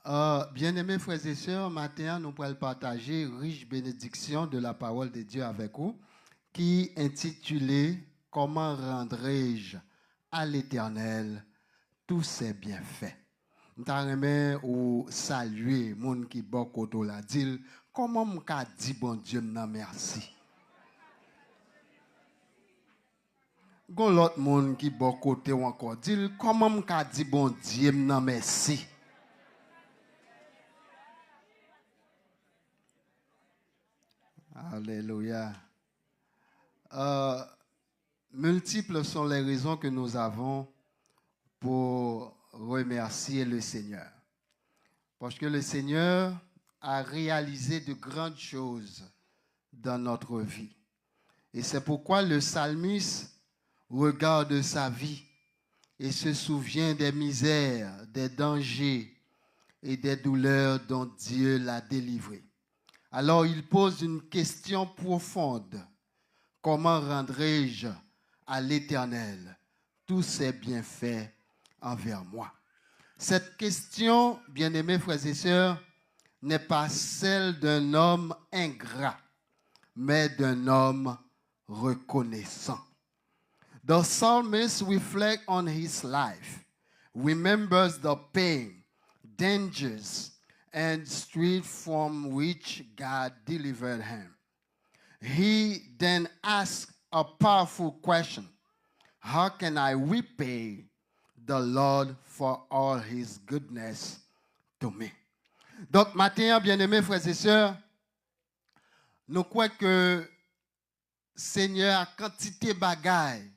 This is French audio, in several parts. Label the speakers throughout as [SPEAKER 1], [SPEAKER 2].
[SPEAKER 1] Bien-aimés frères et sœurs, matin, nous pourrons partager riche bénédiction de la parole de Dieu avec vous, qui est intitulée « Comment rendrai-je à l'Éternel tous ses bienfaits ?» Nous avons ou saluer les gens qui sont côté là, dire comment je peux dire bon Dieu merci. Gon l'autre monde qui bon côté ou encore dire comment je peux dire bon Dieu merci. Alléluia. Multiples sont les raisons que nous avons pour remercier le Seigneur. Parce que le Seigneur a réalisé de grandes choses dans notre vie. Et c'est pourquoi le psalmiste regarde sa vie et se souvient des misères, des dangers et des douleurs dont Dieu l'a délivré. Alors il pose une question profonde. Comment rendrai-je à l'Éternel tous ses bienfaits envers moi? Cette question, bien-aimés frères et sœurs, n'est pas celle d'un homme ingrat, mais d'un homme reconnaissant. The psalmist reflects on his life, remembers the pain, dangers, and street from which God delivered him. He then asks a powerful question. How can I repay the Lord for all his goodness to me? Donc, matin, bien-aimés frères et sœurs, nous croyons que Seigneur a quantité de bagailles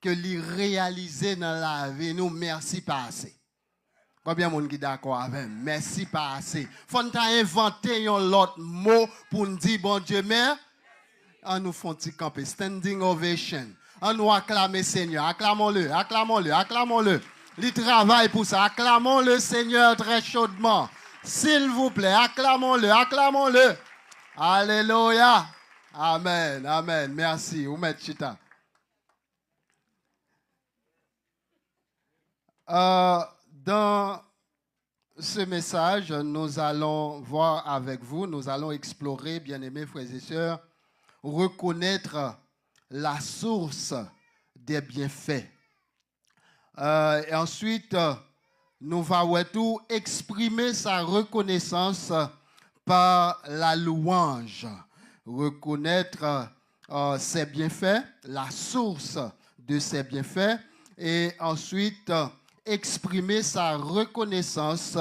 [SPEAKER 1] que lui réaliser dans la vie, nous merci pas assez. Combien de monde qui d'accord avec? Merci pas assez. Faut nous inventer un autre mot pour nous dire bon Dieu merci. On nous font camper, standing ovation. On nous acclame Seigneur, acclamons-le, acclamons-le, acclamons-le. Il travaille pour ça, acclamons le Seigneur très chaudement. S'il vous plaît, acclamons-le, acclamons-le. Alléluia. Amen, amen. Merci. Oumet Chita. Dans ce message, nous allons voir avec vous, nous allons explorer, bien-aimés frères et sœurs, reconnaître la source des bienfaits. Et ensuite, nous allons tout exprimer sa reconnaissance par la louange. Reconnaître ses bienfaits, la source de ses bienfaits, et ensuite exprimer sa reconnaissance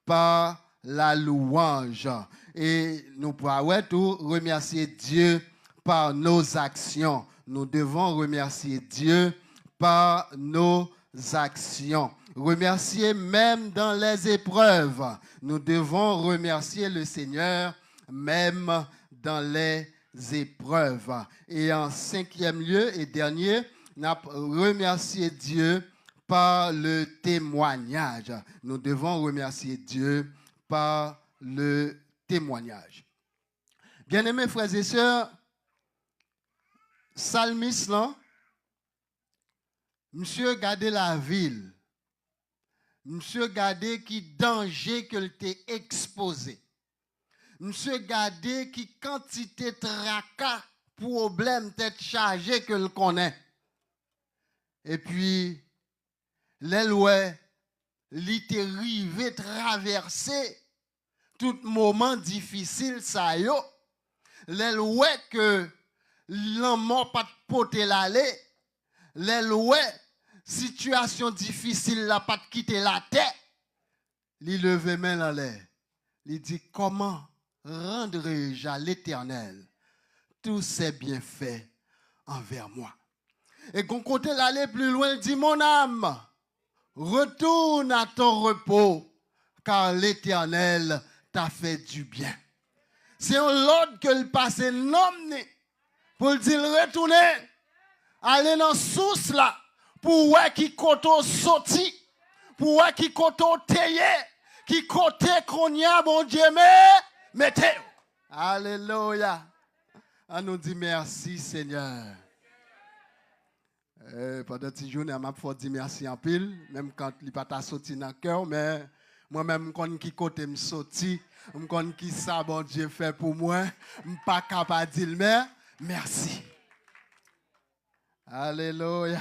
[SPEAKER 1] par la louange. Et nous pouvons tout remercier Dieu par nos actions. Nous devons remercier Dieu par nos actions. Remercier même dans les épreuves. Nous devons remercier le Seigneur même dans les épreuves. Et en cinquième lieu et dernier, nous remercier Dieu par le témoignage. Nous devons remercier Dieu par le témoignage. Bien-aimés frères et sœurs, psalmiste là, monsieur gardé la ville, monsieur gardé qui danger que t'est exposé, monsieur gardé qui quantité tracas, problème tête chargée que le connaît. Et puis les lois littéraires traverser tout moment difficile ça yo, les lois que l'homme pas porter l'aller, les lois situation difficile la pas quitter la terre, il lever main en l'air, il dit comment rendrai-je à l'Éternel tous ses bienfaits envers moi. Et qu'on côté l'aller plus loin, il dit mon âme, retourne à ton repos, car l'Éternel t'a fait du bien. C'est un l'ordre que le passé nomme pour le dire retourner, aller dans source là, pour voir qui koto sorti, pour voir qui koto teye, qui côté qu'on y a, bon Dieu, mettez. Alléluia. On nous dit merci Seigneur. Pendant cette journée, je vais dire merci en pile, même quand il n'est pas sorti dans le cœur, mais Moi-même, je qui côté me sorti, je connais qui ça, bon Dieu fait pour moi. Je ne suis pas capable de dire, mais merci. Alléluia.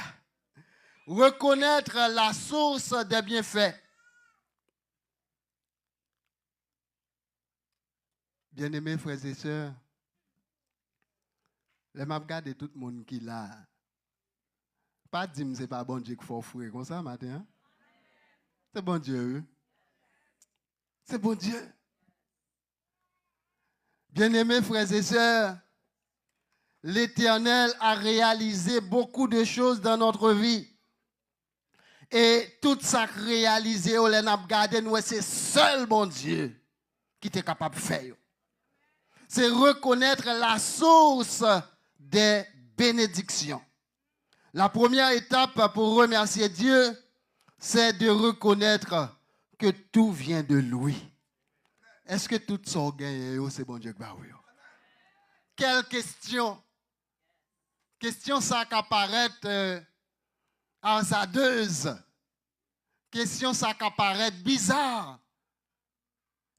[SPEAKER 1] Reconnaître la source des bienfaits. Bien-aimés frères et sœurs, les m'a regardé tout le monde qui là. Pas dire que ce n'est pas bon Dieu qu'il faut offrir comme ça matin. Hein? C'est bon Dieu. C'est bon Dieu. Bien-aimés frères et sœurs, l'Éternel a réalisé beaucoup de choses dans notre vie. Et tout ça réalisé, on a regardé, c'est seul bon Dieu qui est capable de faire. C'est reconnaître la source des bénédictions. La première étape pour remercier Dieu, c'est de reconnaître que tout vient de lui. Est-ce que tout ça gagne, c'est bon Dieu qui va oui? Quelle question? Question ça qui apparaît hasardeuse. Question ça qui apparaît bizarre.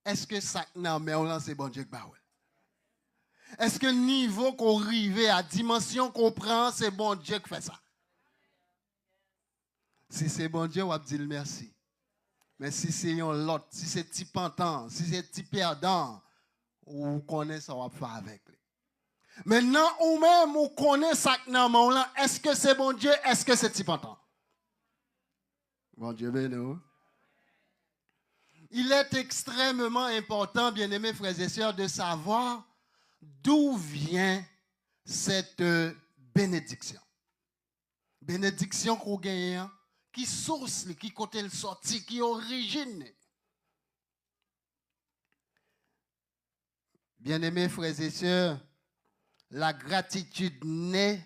[SPEAKER 1] Est-ce que ça non mais on c'est bon Dieu qui va oui? Est-ce que le niveau qu'on arrive à dimension qu'on prend, c'est bon Dieu qui fait ça? Si c'est bon Dieu, on va dire merci. Mais si c'est un l'autre, si c'est petit pantant, si c'est petit perdant, on connaît ça, on va faire avec lui. Maintenant, ou même, on connaît ça, est-ce que c'est bon Dieu, est-ce que c'est petit pantant? Bon Dieu, béni. Il est extrêmement important, bien-aimés frères et sœurs, de savoir d'où vient cette bénédiction. Bénédiction qu'on gagne, qui source, qui côté le sorti, qui origine. Bien-aimés frères et sœurs, la gratitude naît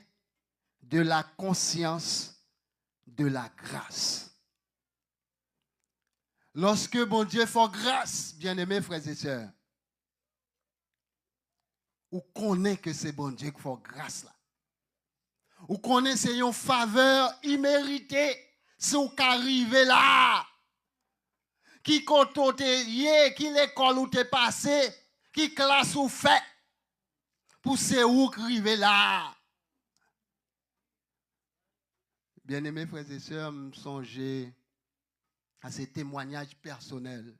[SPEAKER 1] de la conscience de la grâce. Lorsque bon Dieu fait grâce, bien-aimés frères et sœurs, ou connaît que c'est bon Dieu qui fait grâce là. Ou connaît c'est une faveur imméritée, si vous arrivez là. Qui côté qui l'école où t'es passé, qui classe ou fait, pour c'est où arriver là. Bien-aimés frères et sœurs, me songer à ces témoignages personnels.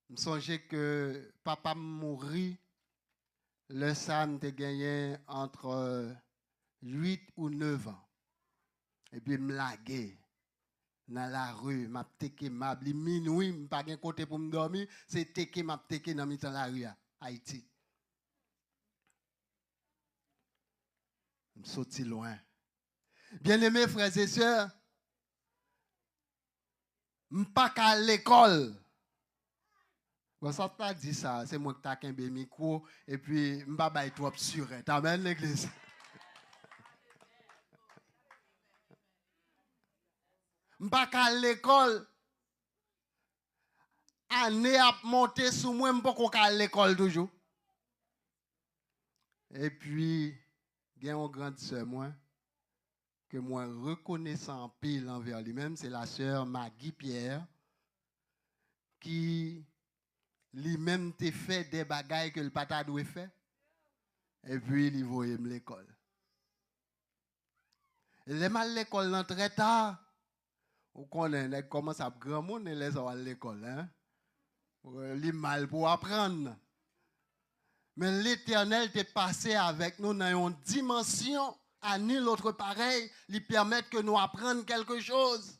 [SPEAKER 1] Me songer que papa mourit, le Sam te gagné entre 8 ou 9 ans. Et puis me lagué dans la rue, m'a teke mabli minuit, m'pas gen côté pour me dormir, c'est teke m'a teke dans mi la rue à Haïti. Me sorti loin. Bien-aimés frères et sœurs, m'pas qu'à l'école. Bon, ça pas dit ça, c'est moi qui t'a qu'un micro et puis m'pas bay trop sûr. Amen l'église. M'pas qu'à l'école. Année à monter sous moi, m'pas qu'à l'école toujours. Et puis il y a une grande sœur moi que moi reconnaissant pile envers lui-même, c'est la sœur Maggie Pierre qui lui-même t'a fait des bagailles que le pata doit faire. Et puis il voyait l'école. Les mal l'école très tard. On connaît comment ça grand monde les à l'école hein. Les mal pour apprendre. Mais l'Éternel t'est passé avec nous dans une dimension à nul autre pareil, lui permettre que nous apprenions quelque chose.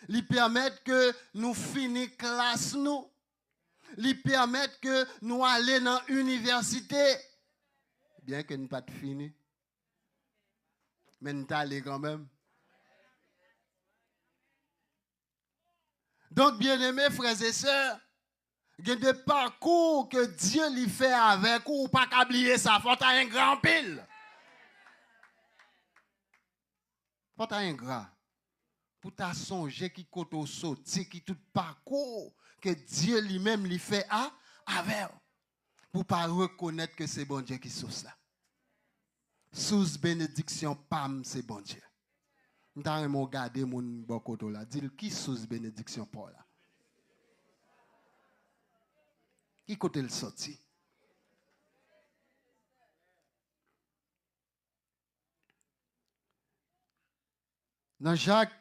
[SPEAKER 1] Lui permettre que nous finissions classe nous. Lui permettre que nous allions dans l'université. Bien que nous pas fini. Mais nous allons quand même. Donc, bien-aimés frères et sœurs, il y a des parcours que Dieu lui fait avec ou pas oublier ça. Faut un grand pile. Faut un grand. Pour ta songer qui côté sorti, qui tout parcours que Dieu lui-même lui fait avec. Pour pas reconnaître que c'est bon Dieu qui source là. Sous bénédiction, pam, c'est bon Dieu. M'ta regarder mon bokoto là, dit qui sous bénédiction Paul là. Qui côté le sorti? Dans Jacques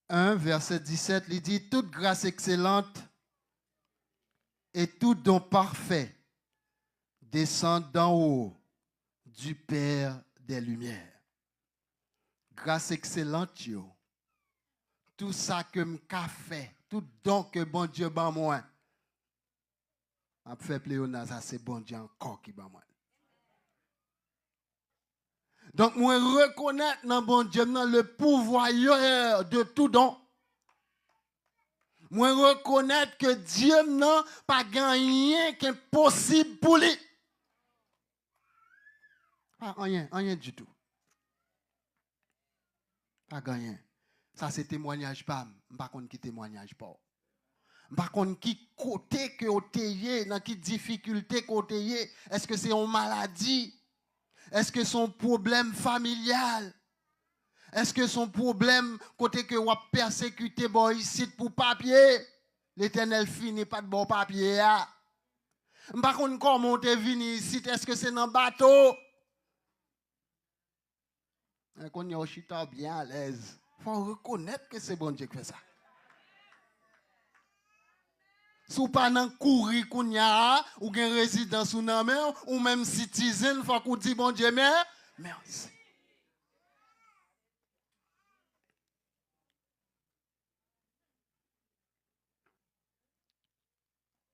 [SPEAKER 1] 1, verset 17, il dit, toute grâce excellente et tout don parfait descend d'en haut du Père des Lumières. Grâce excellente, yo. Tout ça que m'ka fait, tout don que bon Dieu ban moi, a fait pléona, ça c'est bon Dieu encore qui ban moi. Donc, moi reconnaître dans bon Dieu dans le pouvoir de tout don. Moi reconnaître que Dieu n'a pas gagné qui est possible pour lui. Pas rien du tout. Pas gagné. Ça c'est témoignage pas. Par contre qui témoignage pas. Par contre qui côté que oteye dans qui difficulté côté est-ce que c'est une maladie? Est-ce que son problème familial? Est-ce que son problème, côté que vous persécuté ici pour papier, l'Éternel finit pas de bon papier. Par contre, comment tu es venu ici, est-ce que c'est dans le bateau? Quand on est bien à l'aise, il faut reconnaître que c'est bon Dieu qui fait ça. Si vous pas dans courir qu'on y a, ou gen résidence ou nan men, ou même citizen, faut qu'on dit bon Dieu merci.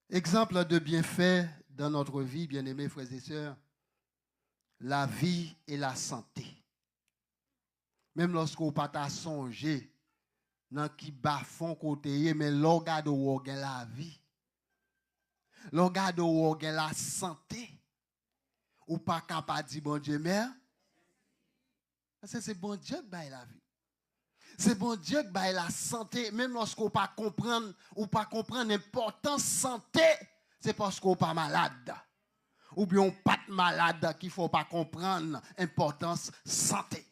[SPEAKER 1] Exemple de bienfaits dans notre vie, bien-aimés frères et sœurs, la vie et la santé. Même lorsqu'on pas ta songer dans qui bafon côté, mais l'organe ou la vie. L'organe ou la santé. Ou pas capable de dire bon Dieu merci. Parce que c'est bon Dieu qui baille la vie. C'est bon Dieu qui baille la santé, même lorsqu'on pas comprendre ou pas comprendre l'importance santé, c'est parce qu'on pas malade. Ou bien on pas malade qu'il faut pas comprendre l'importance santé.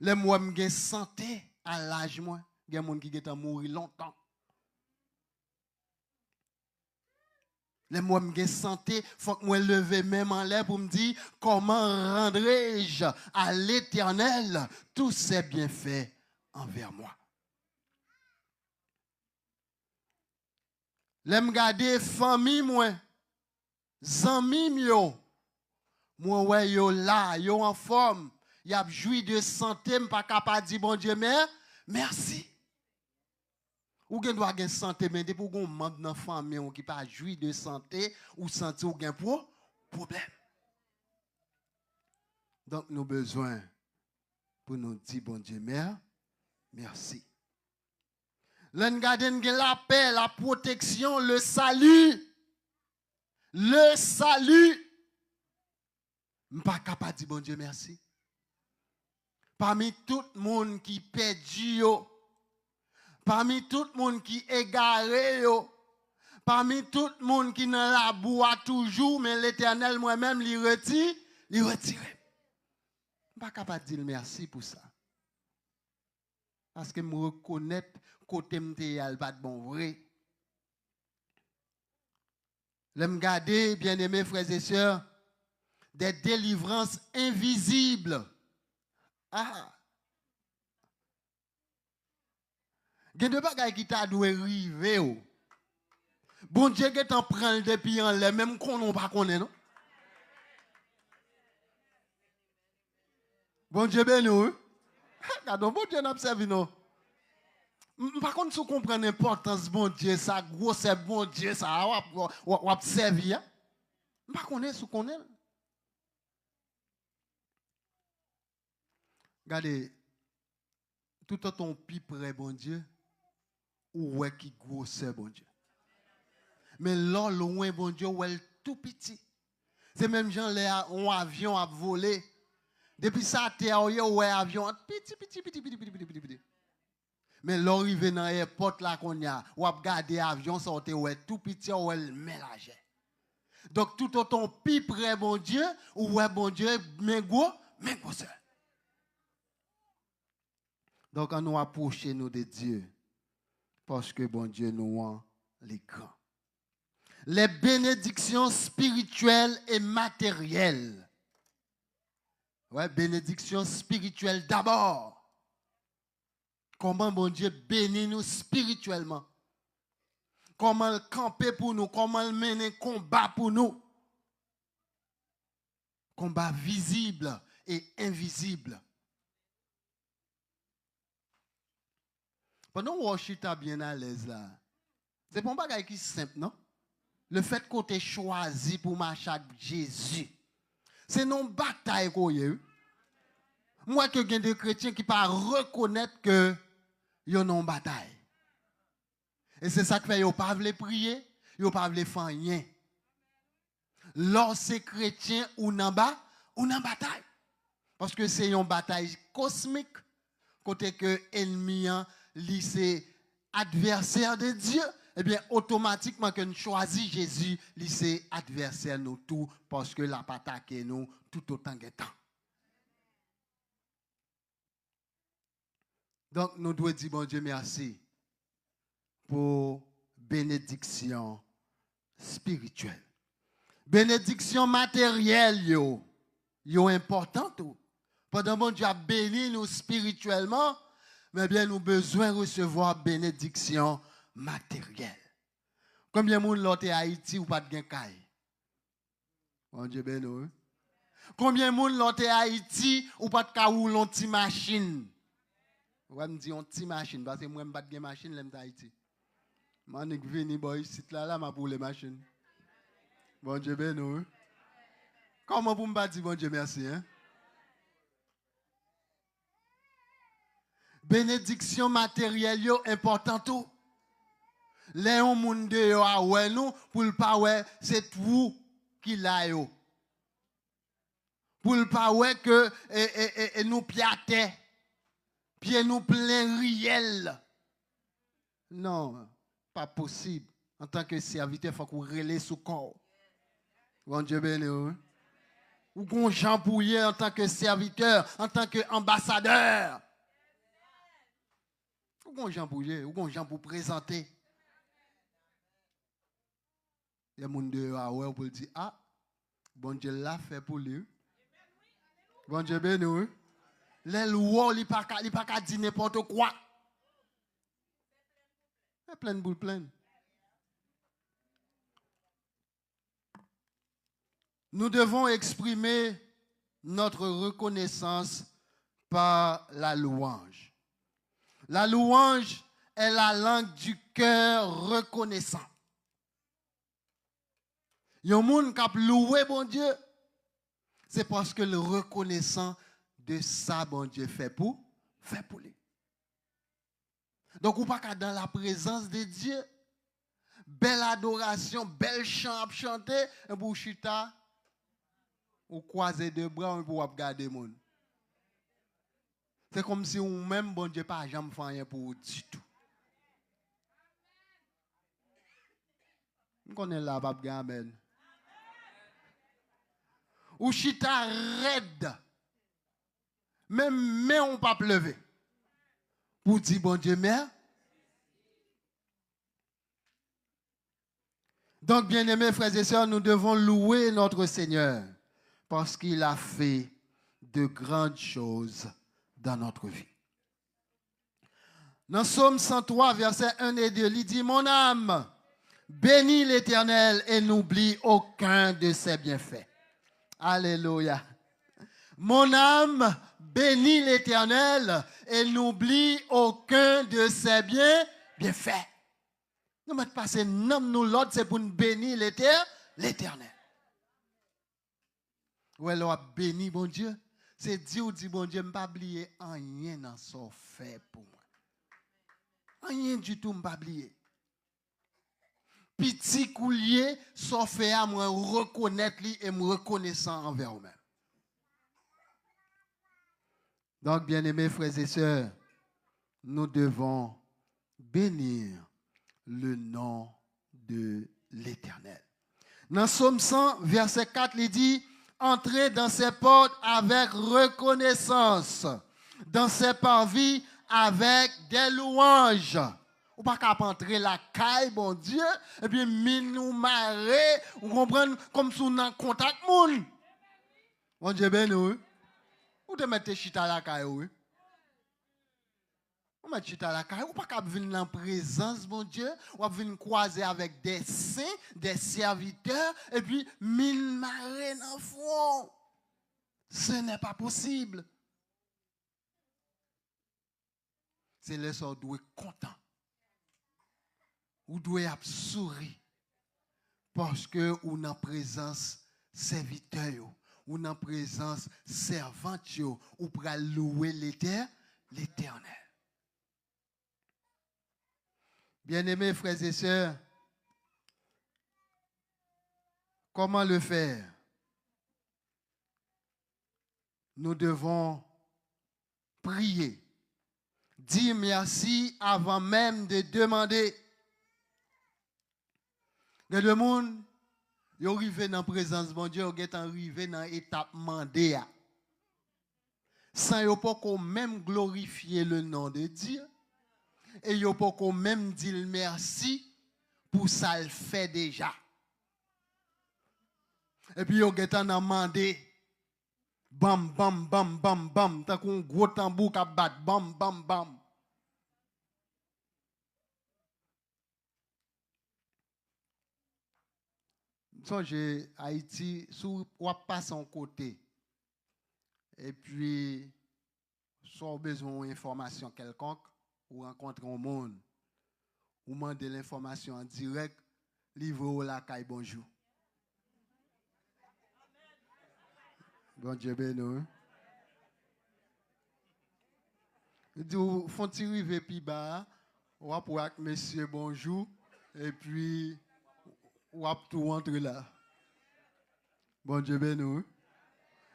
[SPEAKER 1] Les moi m'gen santé à l'âge moi, il y a des gens qui sont mourir longtemps. Les moi m'gen santé, faut que moi lever même en l'air pour me dire comment rendrai-je à l'Éternel tous ses bienfaits envers moi. L'aime garder famille moi, zami yo. Moi ouais yo là, yo en forme, y a joui de santé, m'pas capable dire bon Dieu merci. Ou gen doit gen santé mais pour gon membre dans famille qui pas joui de santé ou santé ou gen problème. Donc nous besoin pour nous dire bon Dieu merci. L'en garden gen la paix, la protection, le salut. Le salut. M'pas capable dire bon Dieu merci. Parmi tout le monde qui perdu yo, parmi tout le monde qui égaré yo, parmi tout le monde qui dans la boue toujours, mais l'Éternel moi-même l'y retire. Pas capable de dire merci pour ça. Parce que me reconnaître côté m'te al pas de bon vrai. L'aime garder, bien-aimés frères et sœurs, des délivrances invisibles. Gen de bagay qui t'a doué rive. Bon Dieu qui t'en prend depuis en l'air, même qu'on non pas connaît, non? Bon Dieu béni, hein? Regardons, bon Dieu n'a pas servi, non? Par contre, si vous comprenez l'importance bon Dieu, ça, gros, c'est bon Dieu, ça, ou a servi, hein? Par contre, si vous connaissez. Regardez, tout autant plus près, bon Dieu, ou ouais qui gros, c'est bon Dieu. Mais là, loin, bon Dieu, ouais tout petit. C'est même gens, un avion a volé. Depuis ça, terre, ouais avion, petit. Mais l'arrivée dans l'aéroport là qu'on y a, ou regarder avion sortir ouais tout petit ou elle mélange. Donc tout autant plus près bon Dieu ou ouais bon Dieu mais gros seul. Donc, on nous approche nous de Dieu. Parce que bon Dieu nous rend les grands. Les bénédictions spirituelles et matérielles. Ouais, bénédictions spirituelles d'abord. Comment bon Dieu bénit nous spirituellement. Comment il camper pour nous. Comment il mener combat pour nous. Combat visible et invisible. Pendant que je suis bien à l'aise là, c'est pour un bagage qui est simple, non? Le fait qu'on t'ait choisi pour marcher avec Jésus, c'est non bataille qu'on y a eu. Moi, que j'ai des chrétiens qui ne pas reconnaître que ils ont une bataille. Et c'est ça qui fait qu'ils ne pas prier, ils ne pas faire rien. Lorsque chrétiens ou en bas, ou en bataille. Parce que c'est une bataille cosmique, côté que l'ennemi c'est adversaire de Dieu, eh bien, automatiquement, que nous choisissons Jésus, c'est adversaire nous tout, parce que la attaque nous tout autant que temps. Donc, nous devons dire, bon Dieu, merci pour bénédiction spirituelle. Bénédiction matérielle, yo importante. Pendant que bon Dieu a béni nous spirituellement, mais bien nous besoin de recevoir bénédiction matérielle. Combien de monde l'autre Haïti ou pas de gain? Bon Dieu béni. Combien de monde l'autre Haïti ou pas de kaou l'anti machine? Ouais, me dit on petite machine parce que moi pas de machine l'aime Haïti. Manik vini boy site là m'a pour les machines. Bon Dieu béni. Comment vous me dire bon Dieu merci hein? Bénédiction matérielle yo important tout. Les on monde yo a ouais nous pour pas ouais c'est vous qui l'a yo. Pour pas ouais que et nous piaté. Pied nous plein riel. Non, pas possible. En tant que serviteur, il faut qu'on relève sous corps. Bon Dieu béni. Ou qu'on jambouille en tant que serviteur, en tant qu'ambassadeur. Ou qu'on jambouille, ou qu'on jambouille pour présenter. Il y a des gens qui disent, ah, bon Dieu l'a fait pour lui. Bon Dieu béni. Les lois, il n'y a pas qu'à dire n'importe quoi. Il y a plein de boules pleines. Nous devons exprimer notre reconnaissance par la louange. La louange est la langue du cœur reconnaissant. Il y a des gens qui ont loué bon Dieu. C'est parce que le reconnaissant de ça, bon Dieu fait pour lui. Donc, ou pas qu'à dans la présence de Dieu, belle adoration, belle chant à chanter, un bouchita, ou croiser deux bras, ou pour regarder le monde. C'est comme si ou même, bon Dieu, pas jamais fait rien pour vous du tout. On connaît là, Bab Gamen. Ou chita raide. Même on pas pleuver. Pour dire bon Dieu mère. Donc bien aimés frères et sœurs, nous devons louer notre Seigneur parce qu'il a fait de grandes choses dans notre vie. Dans Psaume 103 verset 1 et 2, il dit mon âme bénis l'Éternel et n'oublie aucun de ses bienfaits. Alléluia. Mon âme bénis l'Éternel et n'oublie aucun de ses bienfaits. Nous mettons passer nom nous l'autre, c'est pour nous bénir l'Éternel. Ou alors béni bon Dieu, c'est dire ou dit bon Dieu, je ne pas oublier rien dans son fait pour moi. Rien du tout, je ne pas oublier. Petit coulier, son fait à moi reconnaître lui et me reconnaissant envers moi. Donc, bien-aimés frères et sœurs, nous devons bénir le nom de l'Éternel. Dans Psaume 100, verset 4, il dit, entrez dans ses portes avec reconnaissance, dans ses parvis avec des louanges. Ou pas qu'à entrer la caille, bon Dieu, et puis mine nous marrer, ou comprendre comme si on a contact moun. Bon Dieu, ben nous. Ou te mettez chita la caille, oui. Ou mettez chita la caille, ou pas qu'à venir en présence, bon Dieu, ou à venir croiser avec des saints, des serviteurs, et puis mine marrer dans le front. Ce n'est pas possible. C'est le sort doit être content. Ou doit être souri. Parce que ou en présence serviteur, ou en présence servante, ou pour louer l'Éternel. Bien-aimés frères et sœurs, comment le faire? Nous devons prier. Dire merci avant même de demander. Le monde, ils arrivent dans la présence de Dieu, ils sont arrivés dans l'étape mandée. Sans qu'ils ne même glorifier le nom de Dieu. Et ils ne même dire merci pour ça le fait déjà. Et puis ils ont demandé. Bam, bam, bam, bam, bam. Tant qu'on gros tambour qui bat. Bam, bam, bam. Songez Haïti, sous ou pas son côté. Et puis, soit besoin d'information quelconque, ou rencontrer un monde, ou demander l'information en direct, livre la caille bonjour. Bon Dieu béni. Il dit, font-ils arriver puis bas, on va pour avec monsieur bonjour, et puis, on va tout rentrer là. Bon Dieu béni.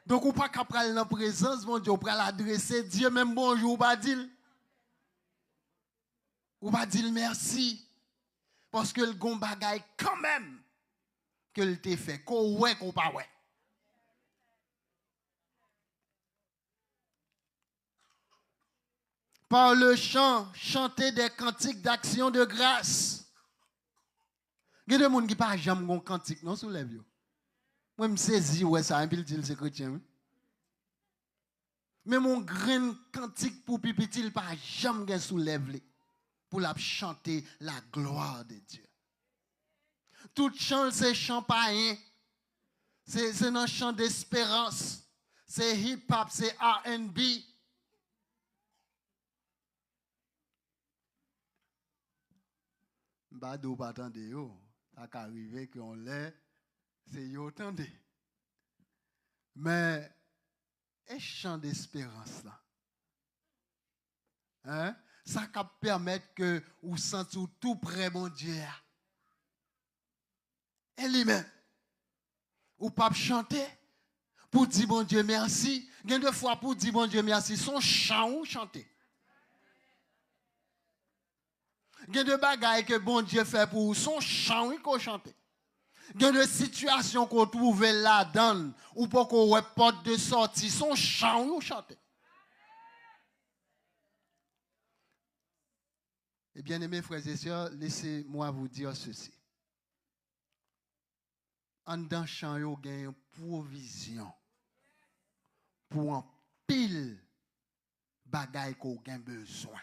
[SPEAKER 1] Donc, on pas qu'après dans la présence, bon Dieu, on peut l'adresser, Dieu même bonjour, ou pas dire. Ou pas dire merci. Parce que le gon bagay quand même, que le te fait, qu'on ouais, qu'on pas ouais. Par le chant, chanter des cantiques d'action de grâce. Il y a des gens qui ne parlent jamais de cantique, non, soulève yo. Moi, je me saisis, ouais, ça, un peu le c'est chrétien. Mais mon grand cantique pour pipiti, il ne parle jamais de soulève pour la chanter la gloire de Dieu. Tout chant, c'est chant païen. C'est un chant d'espérance. C'est hip-hop, c'est R&B. Bado pas attendre yo, ça qu'arriver qu'on l'est, c'est yo attendre. Mais un chant d'espérance là. Hein? Ça va permettre que vous sentez tout près mon Dieu. Et lui-même, ou pas chanter pour dire bon Dieu merci. Il y a deux fois pour dire bon Dieu merci, son chant ou chanter. Il y a des bagailles que bon Dieu fait pour vous, son chant ou chanter. Il y a des situations qu'on trouve là-dedans, ou pas qu'on ait porte de sortie, son chant ou chanter. Et bien aimés frères et sœurs, laissez-moi vous dire ceci. En dans champ yo gagne provision pour un pile bagaille qu'on gagne besoin.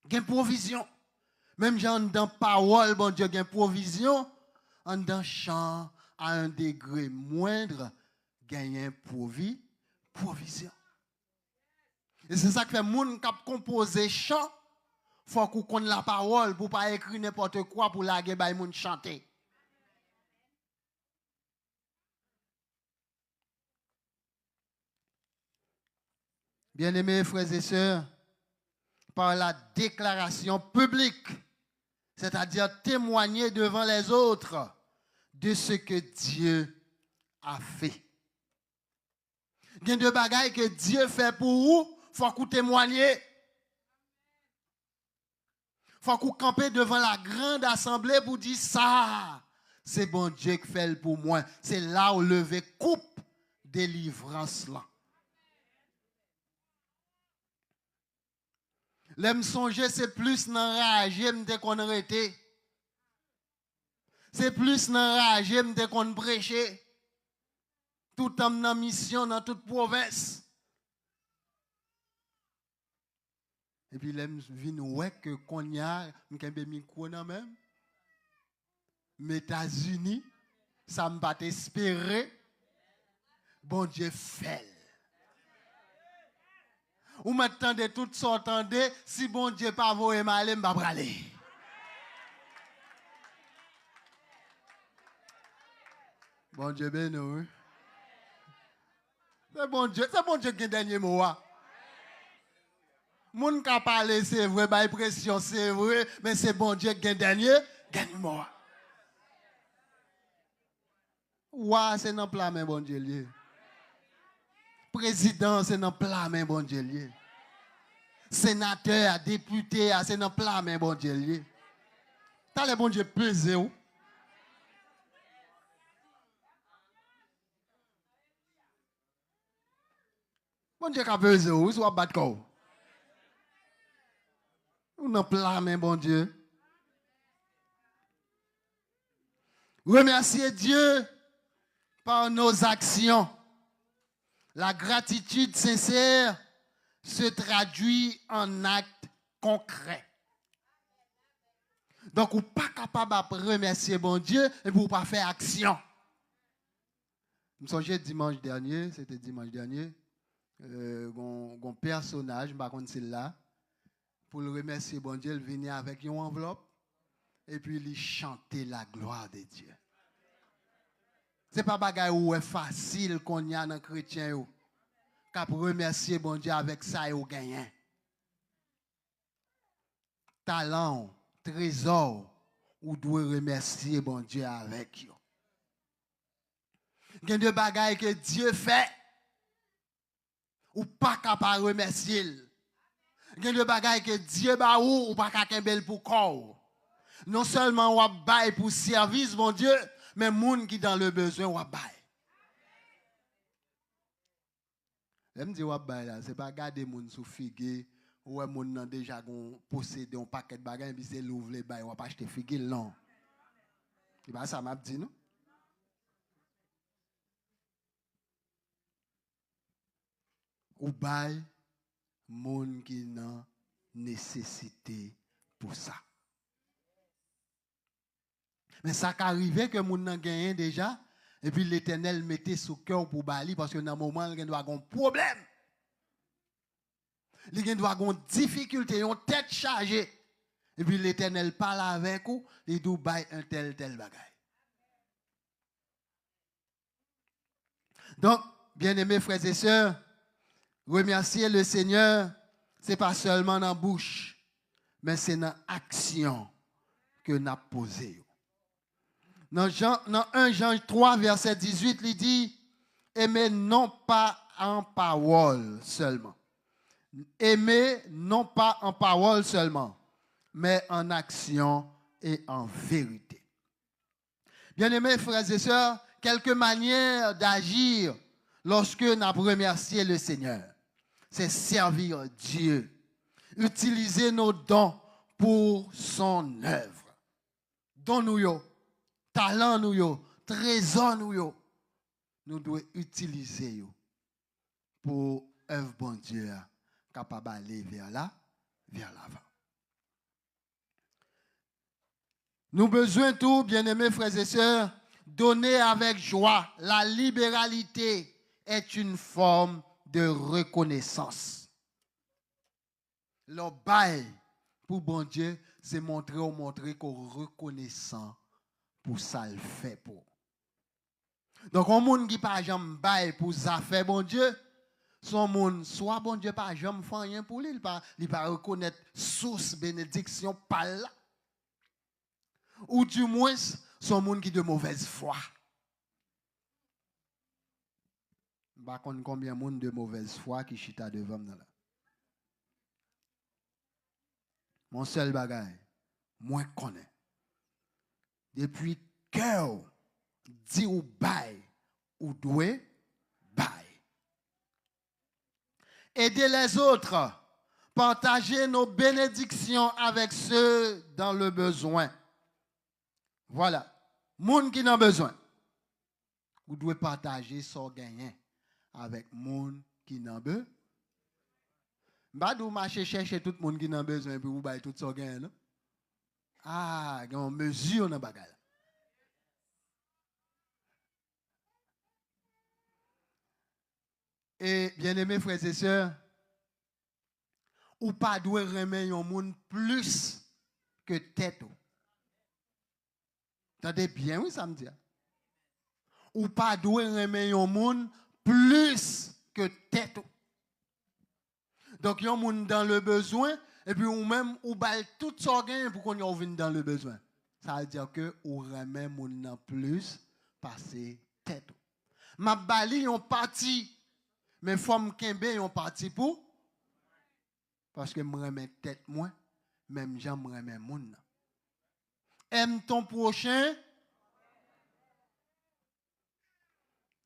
[SPEAKER 1] Gagne provision. Même gens dans parole bon Dieu gagne provision, en dans champ à un degré moindre gagne provision. Et c'est ça que fait moun k'ap composer chant, faut qu'on connaisse la parole pour pas écrire n'importe quoi pour la bay moun chanter. Bien-aimés frères et sœurs, par la déclaration publique, c'est-à-dire témoigner devant les autres de ce que Dieu a fait. Il y a deux bagailles que Dieu fait pour vous, il faut que vous témoignez. Il faut que vous campez devant la grande assemblée pour dire ça, c'est bon Dieu qui fait pour moi. C'est là où lever coupe délivrance là. L'aime songer, c'est plus n'enrager m'te qu'on arrêté. C'est plus n'enrager m'te qu'on prêcher. Tout homme dans mission dans toute province. Et puis l'aime vinn ouais que qu'on y a m'kembe micro nan même. Mais États-Unis, ça me pas espérer. Bon Dieu fait. Ou m'attendez tout s'entendez, si bon Dieu pas voyer m'aller, m'pa praler. Bon Dieu béni, oui. C'est bon Dieu qui est dernier mot. Moun ka parler c'est vrai, ba pression c'est vrai, mais c'est bon Dieu qui est dernier mot. Ouah, c'est dans plat main bon Dieu lié. Président, c'est dans plat main bon Dieu lié. Sénateur, député, c'est dans plat main bon Dieu lié. T'as le bon Dieu pesé ou? Bon Dieu qui a pesé ou, soit battre quoi? Ou dans plat main bon Dieu. Remercier Dieu par nos actions. La gratitude sincère se traduit en actes concrets. Donc, vous n'êtes pas capable de remercier bon Dieu et vous ne pas faire action. Je me souviens dimanche dernier, c'était dimanche dernier, un personnage, je ne sais pas si c'est là, pour le remercier bon Dieu, il venait avec une enveloppe et puis il chantait la gloire de Dieu. Ce n'est pas bagay où est facile qu'on y a dans les chrétiens. Qu'à remercier bon Dieu avec ça et au gagnant. Talent, trésor, ou doit remercier bon Dieu avec eux. Il y a des bagailles que Dieu fait, ou pas capable de remercier. Il y a des bagailles que Dieu ba ou pas capable pour corps. Non seulement on bail pour service bon Dieu, mais moun qui dans le besoin on bail. J'aime dire on bail là, c'est pas garder moun sous figue ou moun nan déjà posséder un paquet de bagages puis c'est l'ouvre les bail on pas acheter figue non. C'est pas ça m'a dit non. Ou bail moun qui nan nécessité pour ça. Mais ça qu'arrivait que moun nan gagné déjà et puis l'Éternel mettait sous cœur pour bali parce que dans un moment il doit avoir un problème. Il doit avoir une difficulté, une tête chargée. Et puis l'Éternel parle avec vous, il doit bail un tel bagage. Donc, bien-aimés frères et sœurs, remercier le Seigneur, ce n'est pas seulement dans la bouche, mais c'est dans l'action que nous avons posée. Dans 1 Jean 3, verset 18, il dit, aimez non pas en parole seulement. Aimez non pas en parole seulement, mais en action et en vérité. Bien-aimés frères et sœurs, quelques manières d'agir lorsque nous avons remercié le Seigneur. C'est servir Dieu. Utiliser nos dons pour son œuvre. Dons nous, talent nous, trésor nous devons utiliser pour œuvre bon Dieu capable d'aller vers l'avant. Nous avons besoin tout, bien-aimés frères et sœurs, donner avec joie. La libéralité est une forme de reconnaissance. Le bail pour bon Dieu, c'est montrer qu'on est reconnaissant pour ça le fait pour. Donc, un monde qui pas jamais bail pour ça fait bon Dieu, son monde soit bon Dieu pas jamais fait rien pour lui, il pas reconnaître source bénédiction par là. Ou du moins son monde qui de mauvaise foi. Je ne sais pas combien de monde de mauvaise foi qui chita devant là. Mon seul bagage, moi connais. Depuis cœur dit ou bail ou doué bail. Aider les autres Partagez nos bénédictions avec ceux dans le besoin. Voilà. Moun qui n'a besoin. Vous devez partager son gagnant avec moun qui n'a besoin. Pas de marcher chercher tout le monde qui n'a besoin pour vous bailler tout son gain. Ah, il y a une mesure dans le bagage. Et bien aimés frères et sœurs, ou pas doit remettre un monde plus que tête. Entendez bien, oui, ça me dit. Ou pas doit remettre un monde plus que tête. Donc, il y a un monde dans le besoin, et puis ou même, ou balle tout son gain pour qu'on y revienne dans le besoin. Ça veut dire que ou remet mon plus passer tête. Ma bali yon parti, mais femme kembe yon parti pour parce que me remet tête moi, même j'en me remet moun. Aime ton prochain.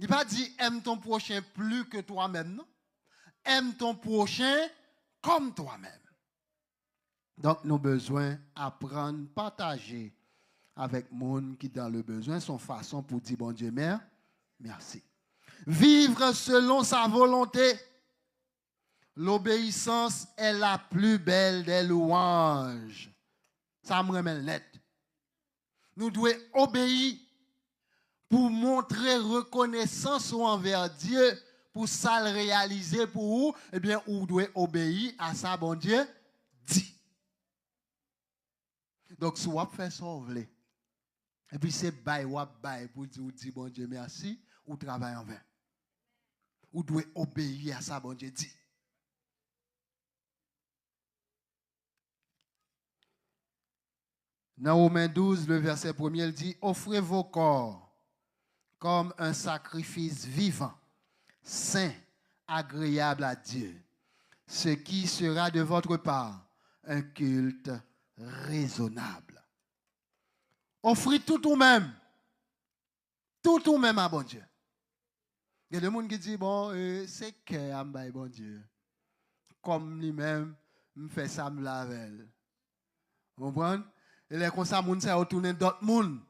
[SPEAKER 1] Il pas dit aime ton prochain plus que toi-même, non? Aime ton prochain comme toi-même. Donc, nos besoins, apprendre, partager avec monde qui dans le besoin, son façon pour dire bon Dieu, mère, merci. Vivre selon sa volonté. L'obéissance est la plus belle des louanges. Ça me remet net. Nous devons obéir pour montrer reconnaissance envers Dieu, pour ça le réaliser pour vous, eh bien, vous devez obéir à ça, bon Dieu, dit. Donc, si vous faites ça, vous voulez. Et puis, c'est bail pour dire, bon Dieu, merci, ou travaillez en vain. Vous devez obéir à ça, bon Dieu, dit. Dans Romains 12, le verset 1er, il dit, offrez vos corps comme un sacrifice vivant, saint, agréable à Dieu, ce qui sera de votre part un culte raisonnable. Offrez tout ou même à bon Dieu. Il y a des gens qui disent, bon, c'est que bon Dieu. Comme lui-même, me fait ça, me lave. Vous comprenez? Et les comme ça, moun ça retourné d'autres moun.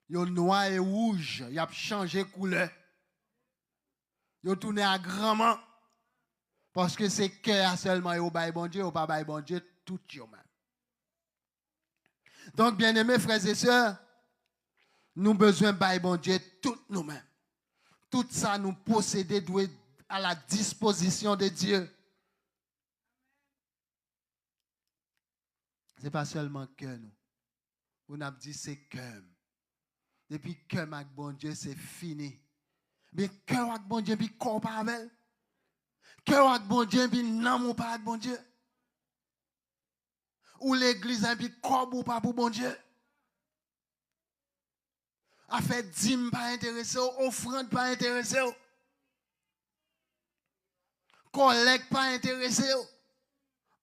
[SPEAKER 1] Yo noir et rouge, y a changé couleur. Yo tourné à grandement. Parce que c'est que seulement yo bail bon Dieu, ou pas bail bon Dieu, tout yo même. Donc, bien aimés frères et sœurs, nous besoin bail bon Dieu tout nous-mêmes. Tout ça nous posséder doit être à la disposition de Dieu. Ce n'est pas seulement que nous. On a dit c'est que. Depuis que avec bon Dieu, c'est fini. Mais cœur avec bon Dieu, puis corps pas avec. Cœur avec bon Dieu, puis non pas avec bon Dieu. Ou l'église, puis corps ou pas pour bon Dieu. A fait dîme pas intéressé, offrande pas intéressé. Collecte pas intéressé.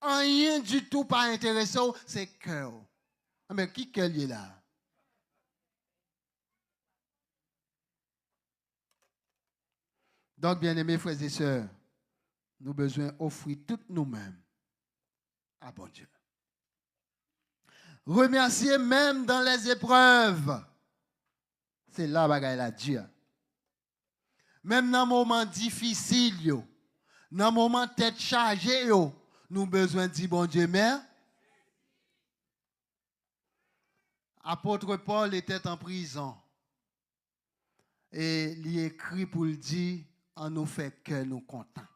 [SPEAKER 1] Rien du tout pas intéressé, c'est cœur. Mais qui cœur est là? Donc, bien-aimés frères et sœurs, nous avons besoin d'offrir toutes nous-mêmes à bon Dieu. Remercier même dans les épreuves. C'est là bagaille la Dieu. Même dans les moments difficiles, dans les moments tête chargée, nous avons besoin de dire bon Dieu, mère. Apôtre Paul était en prison. Et il écrit pour le dire, on nous fait que nous contents.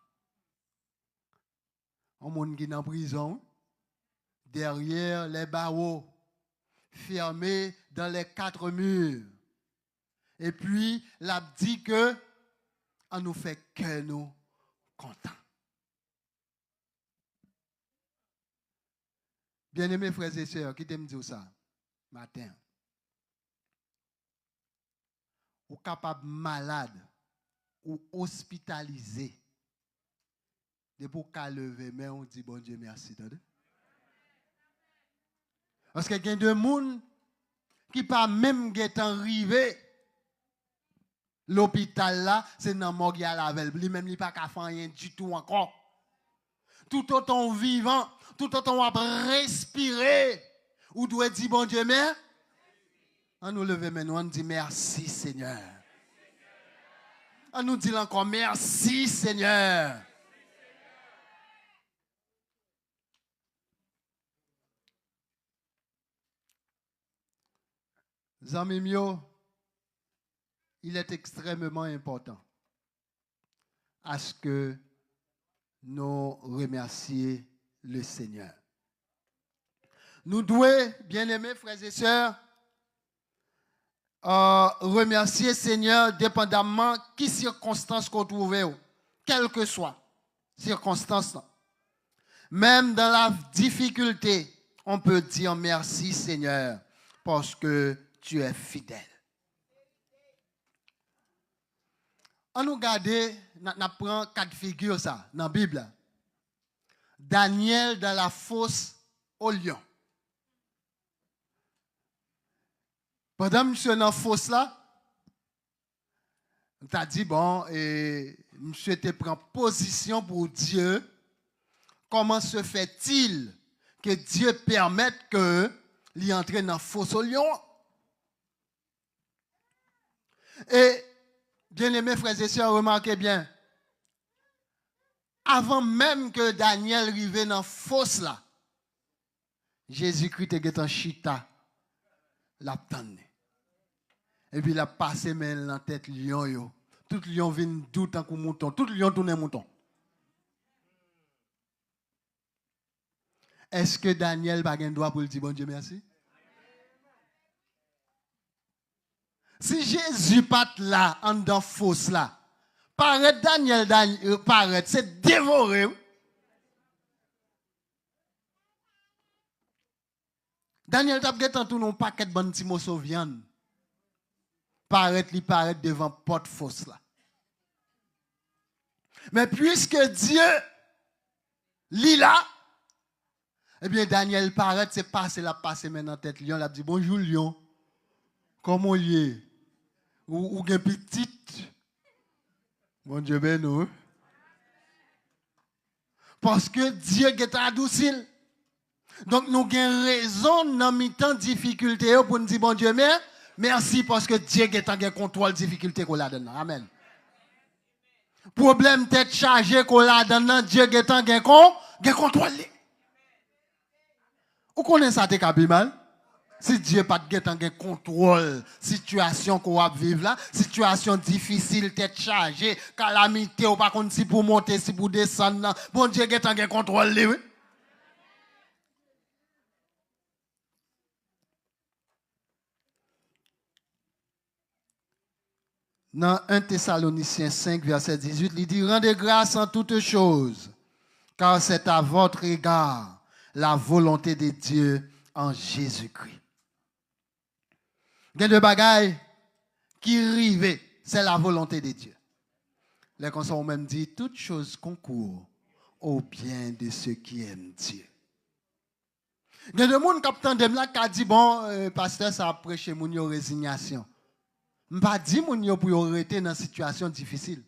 [SPEAKER 1] On monde qui est en prison, derrière les barreaux, fermés dans les 4 murs. Et puis, il dit que on nous fait que nous contents. Bien-aimés frères et sœurs, qui t'aime dire ça matin? Ou capable malade ou hospitalisé. De pour qu'à lever, mais on dit bon Dieu merci. Parce qu'il y a des gens qui pas même arrivé l'hôpital là, c'est dans morgue à la veille. Lui même il pas qu'à faire rien du tout encore. tout autant vivant, tout autant on respirer, ou doit dire bon Dieu, mais on nous lève maintenant, on dit merci Seigneur. On nous dit encore merci Seigneur. Zami mio, il est extrêmement important à ce que nous remercions le Seigneur. Nous devons, bien-aimés frères et sœurs, remercier le Seigneur dépendamment de qui circonstances qu'on trouve, quelle que soit circonstance. Même dans la difficulté, on peut dire merci Seigneur parce que tu es fidèle. On nous regarde, on prend 4 figures ça, dans la Bible. Daniel dans la fosse au lion. Pendant que monsieur dans la fosse là, on t'a dit, bon, monsieur te prend position pour Dieu. Comment se fait-il que Dieu permette que lui entre dans la fosse au lion? Et, bien aimés frères et sœurs, remarquez bien, avant même que Daniel arrive dans la fosse là, Jésus-Christ était en chita, l'a tenu. Et puis il a passé dans la tête lion yo. Tout lion vient doute en mouton, tout lion tourne mouton. Est-ce que Daniel n'a pas le droit pour le dire bon Dieu merci? Si Jésus pas là, en dans fosse là, paraît Daniel, paraît, c'est dévoré. Daniel t'a gêté tout un paquet de bon petit morceau viande. Paraît devant porte fosse là. Mais puisque Dieu lit là, eh bien Daniel paraît, c'est passé la passé maintenant tête lion, il a dit bonjour lion. Comment il est? Ou une petite? Bon Dieu ben nous. Parce que Dieu est adouci. Donc nous avons raison dans mi-temps difficulté pour nous dire bon Dieu merci parce que Dieu est en contrôle difficulté qu'on a donné. Amen. Problème tête chargée qu'on a donné, Dieu est en contrôle. Vous connaissez ça, t'es mal? Si Dieu pas de contrôle, situation qu'on va vivre là, situation difficile, tête chargée, calamité, ou pas contre si pour monter, si pour descendre, bon Dieu est en contrôle. Oui? Dans 1 Thessaloniciens 5, verset 18, il dit, rendez grâce en toutes choses, car c'est à votre égard la volonté de Dieu en Jésus-Christ. Il y a deux bagailles qui arrivent, c'est la volonté de Dieu. Les conseils ont même dit, toutes choses concourent au bien de ceux qui aiment Dieu. Il y a des gens qui ont dit, bon, pasteur, ça a prêché mon résignation. Je ne pas dire que pour arrêter dans une situation difficile.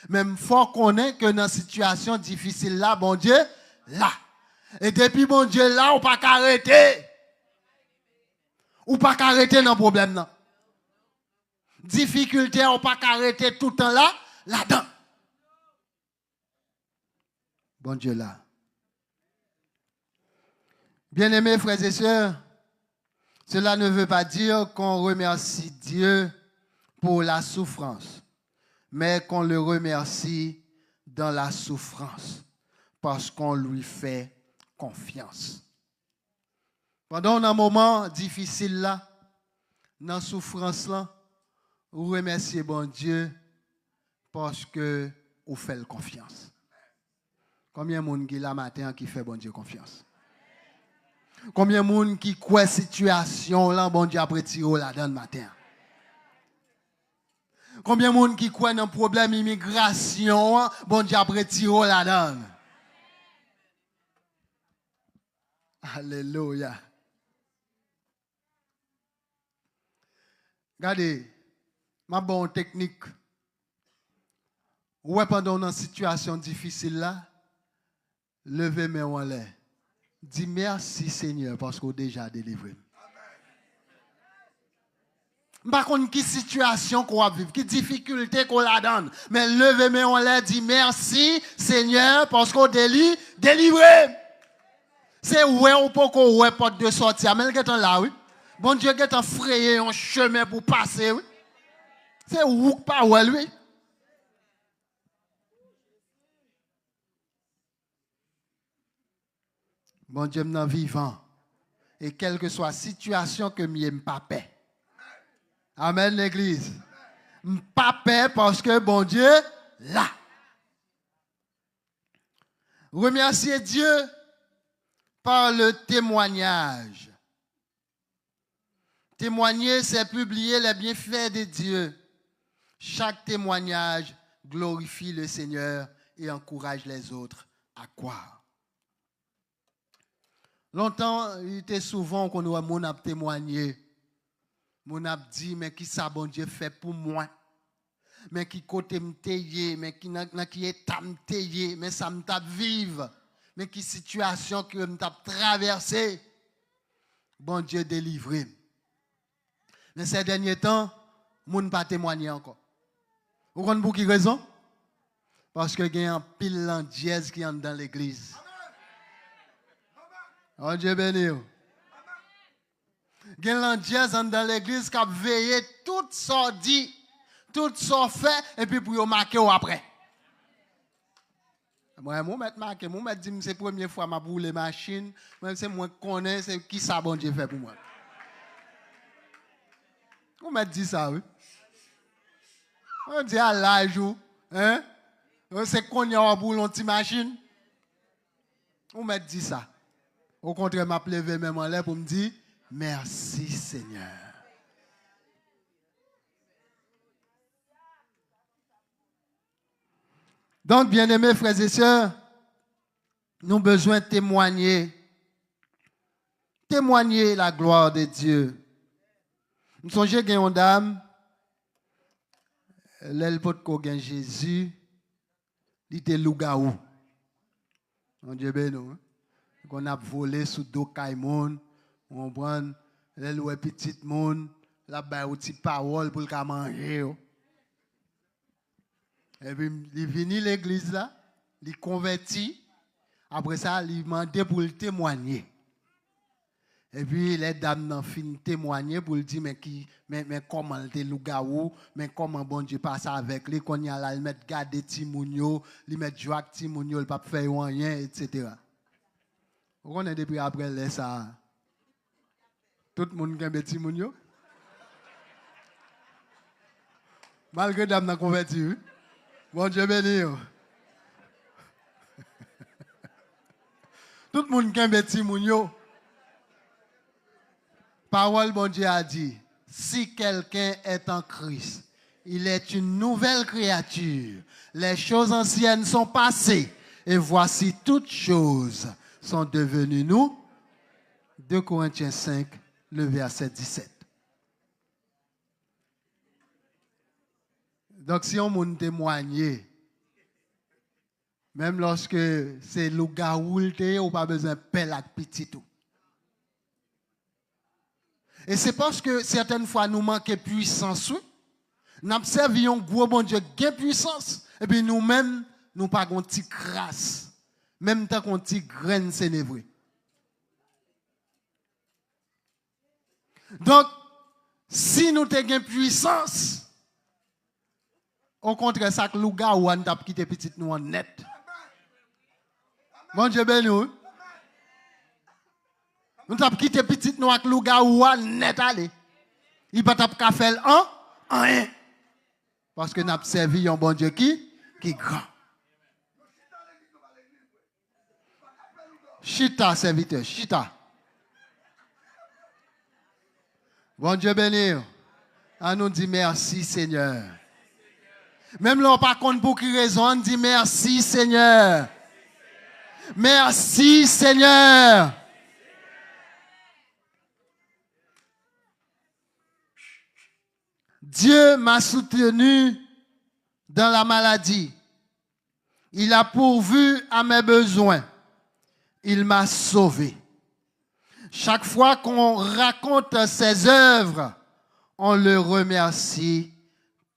[SPEAKER 1] Mais il faut connaître que dans une situation difficile, là, bon Dieu, là. Et depuis bon Dieu, là, on ne peut pas arrêter. On ne peut pas arrêter dans le problème. Non. Difficulté, on ne peut pas arrêter tout le temps là, là-dedans. Bon Dieu, là. Bien-aimés frères et sœurs, cela ne veut pas dire qu'on remercie Dieu pour la souffrance, mais qu'on le remercie dans la souffrance parce qu'on lui fait confiance. Pendant un moment difficile là, dans la souffrance là, vous remerciez bon Dieu parce que vous faites confiance. Combien de monde qui là matin qui fait bon Dieu confiance? Combien de monde qui croit situation là, bon Dieu après tirer là-dedans le matin? Combien de monde qui croit dans le problème immigration, bon Dieu après tirer là-dedans? Alléluia. Regardez, ma bonne technique. Ouais, pendant une situation difficile là, Levez mes mains en l'air. Dis merci Seigneur parce qu'on a déjà délivré. Par contre, quelle situation qu'on va vivre, quelle difficulté qu'on la donne. Mais levez mes mains en l'air, dis merci Seigneur parce qu'on délivré. C'est ouais ou pas qu'on ouais porte de sortir. Mais il est là, oui. Bon Dieu, il est frayé un chemin pour passer, oui. C'est où pas ouais, lui. Bon Dieu, m'en vivant. Et quelle que soit la situation que m'y pas paix. Amen, l'église. Pas paix parce que bon Dieu, là. Remerciez Dieu par le témoignage. Témoigner, c'est publier les bienfaits de Dieu. Chaque témoignage glorifie le Seigneur et encourage les autres à croire. Longtemps, il était souvent qu'on a mon a témoigné. Mon a dit, mais qui ça bon Dieu fait pour moi? Mais qui côté m'teye, mais qui est m'teye, mais ça m't'a vivre. Mais qui situation que m't'a traversé. Bon Dieu délivré. Mais ces derniers temps, moun pas témoigné encore. Vous comprenez pour qui raison? Parce que il y a un pile en dièse qui entre dans l'église. Oh Dieu béni. Il y a un dièse dans l'église qui a veillé tout ça dit, tout ça fait, et puis pour marquer après. Moi, je vais marquer, je vais dire que c'est la première fois que je boule les machines, même si moi je connais, c'est qui ça bon Dieu fait pour moi. On m'a dit ça, oui. On dit à l'âge où, hein? C'est qu'on y a un boulon de machine. On m'a dit ça. Au contraire, m'a levé même en l'air pour me dire merci Seigneur. Donc, bien-aimés frères et sœurs, nous avons besoin de témoigner. Témoigner la gloire de Dieu. Nous songez qu'il y a une dame, elle porte qu'on Jésus, il était lougaou. On Dieu béni. Qu'on a volé sous dos caïmon, on prend elle ou petit monde, la ba ou petite parole pour le manger. Et puis il vient l'église là, il converti. Après ça, il demandé pour le témoigner. Et puis les dames n'ont fini témoigner pour le dire mais comment le lougaou, mais comment bon Dieu passe avec lui, qu'on y a là, il met garder Timounio, il met joie Timounio, il pas faire rien, etc. On est depuis après les ça. Tout le monde qui a un Timounio. Malgré dame n'a converti. Bon Dieu béni. Tout le monde qui a un Timounio. Parole bon Dieu a dit, si quelqu'un est en Christ, il est une nouvelle créature. Les choses anciennes sont passées et voici toutes choses sont devenues nous. 2 Corinthiens 5, le verset 17. Donc si on m'a témoigné, même lorsque c'est le gars ou on pas besoin de paix avec petit tout. Et c'est parce que certaines fois nous manquons de puissance. Nous observons un gros bon Dieu qui a puissance. Et puis nous-mêmes, nous pas une petite crasse. Même tant qu'on petite graine sénévrée. Donc, si nous avons une puissance, au contraire, ça que nous avons quitté petit nous en net. Bon Dieu béni. Nous avons quitté petit nous avec Louga ou net aller. Il pas tap faire un. Parce que nous avons servi un bon Dieu qui est grand. Chita, serviteur, chita. Bon Dieu béni. On nous dit merci Seigneur. Même là, par contre, pour qui raison, on dit merci Seigneur. Merci Seigneur. Dieu m'a soutenu dans la maladie. Il a pourvu à mes besoins. il m'a sauvé. Chaque fois qu'on raconte ses œuvres, on le remercie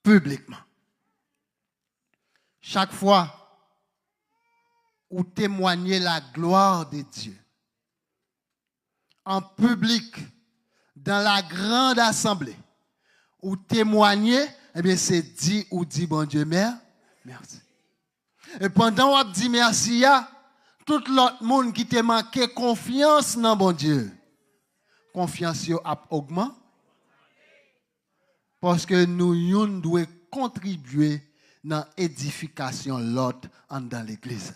[SPEAKER 1] publiquement. Chaque fois où témoignez la gloire de Dieu, en public, dans la grande assemblée, où témoigner, eh bien c'est dit ou dit bon Dieu merci. Et pendant qu'on dit merci, tout l'autre monde qui te manqué confiance dans bon Dieu, confiance a augmenté. Parce que nous devons contribuer dans l'édification l'autre dans l'église.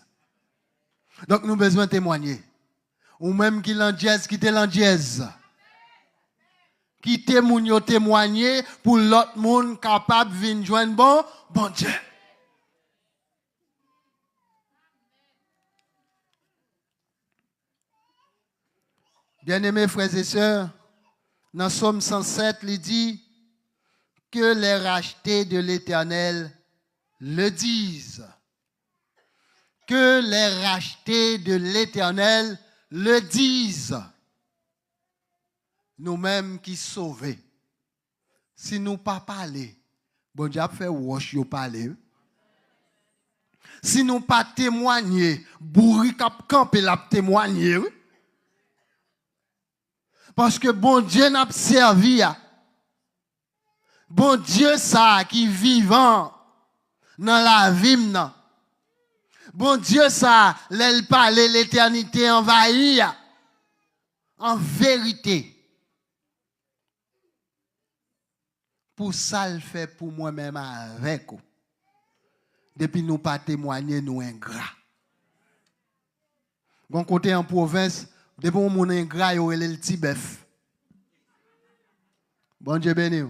[SPEAKER 1] Donc nous avons besoin de témoigner. Ou même qui l'endièse, qui te l'endièse. Qui témoigner pour l'autre monde capable de venir joindre bon Dieu. Bien-aimés frères et sœurs, dans Somme 107, il dit que les rachetés de l'Éternel le disent. Que les rachetés de l'Éternel le disent. Nous-mêmes qui sauvés. Si nous pas parler, bon Dieu a fait wash yo parler. Si nous pas témoigner, bourri cap camper la témoigner. Parce que bon Dieu n'a pas servi. Bon Dieu ça qui vivant dans la vie. Bon Dieu ça, l'elle parle l'éternité envahie. En vérité. Pour ça le fait pour moi-même avec vous. Depuis nous pas témoigner nous ingrats. Bon côté en province, depuis mon ingrat yo le petit bœuf. Bon Dieu béni.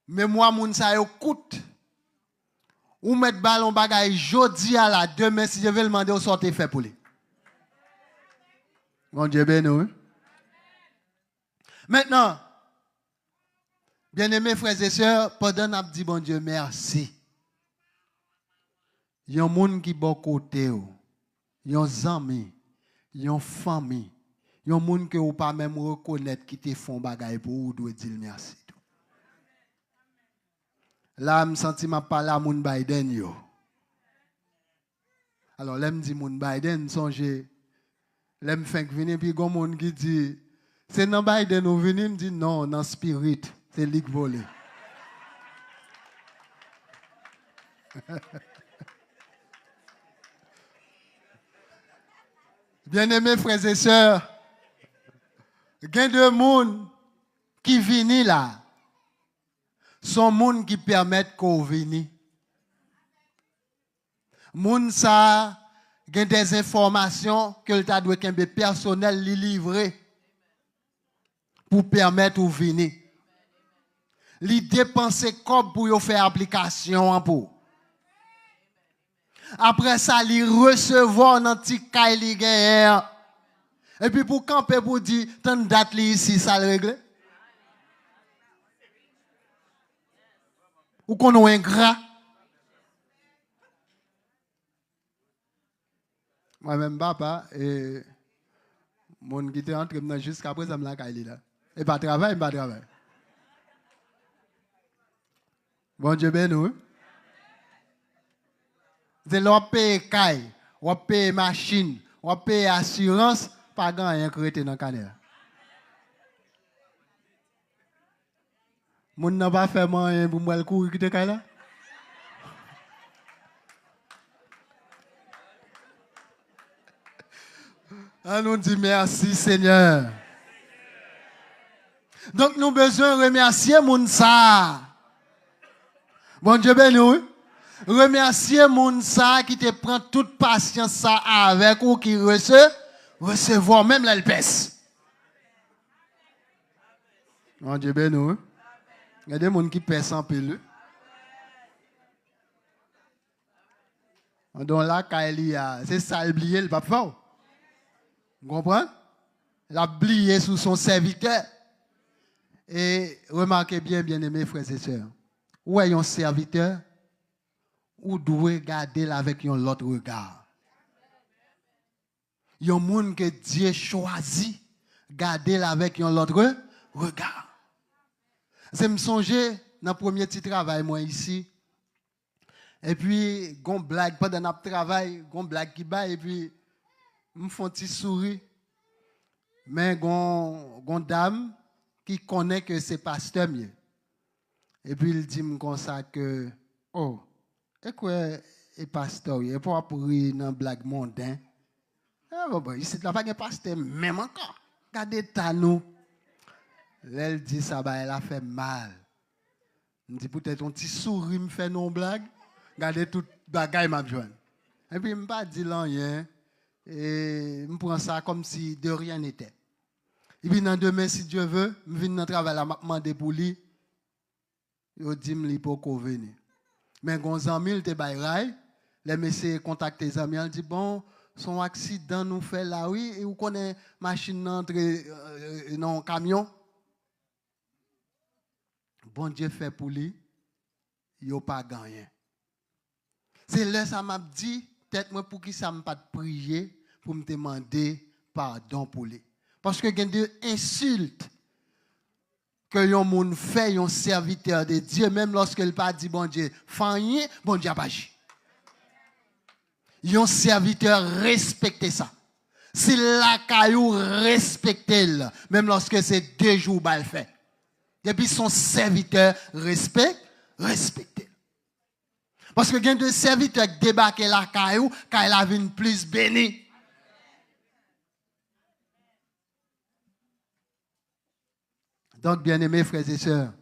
[SPEAKER 1] Mais moi moun sa yo coûte. Ou mettre ballon bagay jodi à la demain si je vais le demander au sortir fait pour lui. Bon Dieu béni. Maintenant, bien-aimés frères et sœurs, pendant qu'on dit bon Dieu merci. Il y a un monde qui est bon côté, il y a des amis, il y a une famille, il y a un monde qui ne peut pas même reconnaître qui te font bagaille pour vous doit dire merci. Là, je sens que je parle à moun Biden yo. Alors, là, je dis moun Biden, songe, là, je fais venir puis il y a un monde qui dit c'est dans Biden ou venu, me dit non, dans spirit, c'est lui qui volé. Bien-aimés frères et sœurs, il y a deux monde qui viennent là. Sont monde qui permettent qu'on vienne. Moun ça, il y a des informations que le doit être personnel li livrer pour permettre ou venir. Li dépenser comme pour faire application pour. Après ça, li recevoir dans petit caille li gagne. Et puis pour camper pour dire tant date li ici ça le règle. Ou qu'on a un gras. Moi-même, papa, et mon qui était entré jusqu'à présent, je suis là. Et pas travail, pas travail. Bon Dieu béni. C'est l'on paye caille, on paye machine, on paye assurance, pas gagner créé dans le canal. Mon n'a pas fait moyen pour moi le courir qui te caille là. On nous dit merci Seigneur. Donc nous avons besoin de remercier Mounsa. Bon Dieu béni. Remercier Mounsa qui te prend toute patience ça avec ou qui recevoir même l'alpès. Bon Dieu béni. Il y a des gens qui pèsent en pile. Donc là, c'est ça oublié le papa. Vous comprenez? Il a oublié sous son serviteur. Et remarquez bien, bien-aimés frères et sœurs, où est un serviteur, ou doit garder avec un autre regard. Il y a un monde que Dieu choisit garder avec un autre regard. C'est me songer dans le premier petit travail moi ici. Et puis gon blague pendant notre travail, gon blague qui bat et puis me font petit sourire. Mais gon dame qui connaît que c'est pasteur mieux. Et puis il dit comme ça que oh, et quoi est pasteur, et pour rire dans blague mondain. Ah bon, ici là pas de pasteur même encore. Regardez ta nous. Elle dit ça bah elle a fait mal. Me dit peut-être un petit sourire me fait non blague. Regardez toute bagaille m'a joindre. Et puis me pas dit rien et me prend ça comme si de rien n'était. Et puis dans demain si Dieu veut, me viens dans travail là m'a demandé pour lui. Yo dit me li pour venir. Mais gon ami il te bay ray, les messieurs contacter les amis, il dit bon, son accident nous fait là oui et vous connaissez machine entre dans camion. Bon Dieu fait pour lui, yo pas gagné. C'est là ça m'a dit peut-être moi pour qui ça m'a pas prier pour me demander pardon pour lui. Parce que il y a des insultes que yon moun fait yon serviteur de Dieu même lorsque il pas dit bon Dieu fanyen bon Dieu a pas agi. Yon serviteur respecte ça. Si la caillou respecte même lorsque c'est 2 jours ba le fait. Depuis son serviteur respecte. Parce que il y a des serviteurs qui débarquent la caillou quand il a vu plus béni. Donc, bien-aimés frères et sœurs,